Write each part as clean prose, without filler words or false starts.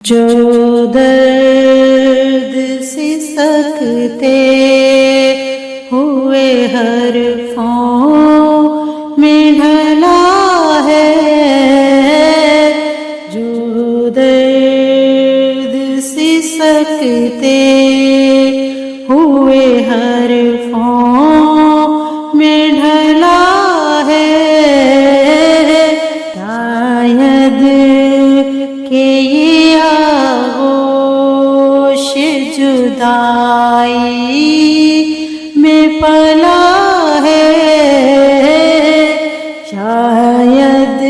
جو درد سے سکتے ہوئے حرفوں میں ڈھلا ہے، جو درد سے سکتے ہوئے حرفوں میں ڈھلا ہے، شاید کہ یہ آغوش جدائی میں پلا ہے، شاید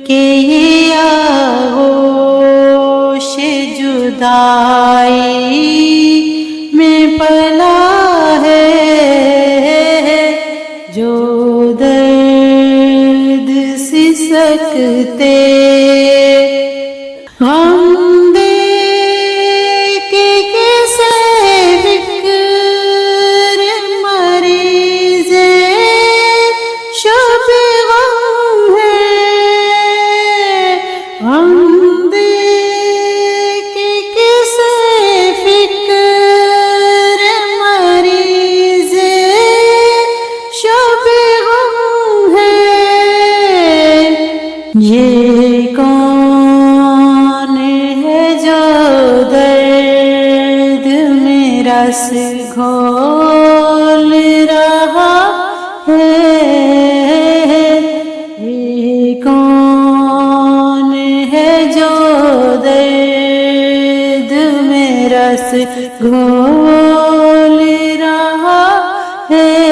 کہ یہ آغوش جدائی میں پلا ہے، جو درد سے سکتے غم دے کے کیسے فکر مریض شب غم ہے، غم دے کے کیسے فکر مریض شب غم ہے، یہ کون ہے جو درد میں رس گھول رہا ہے، یہ کون ہے جو درد میں رس گھول رہا ہے،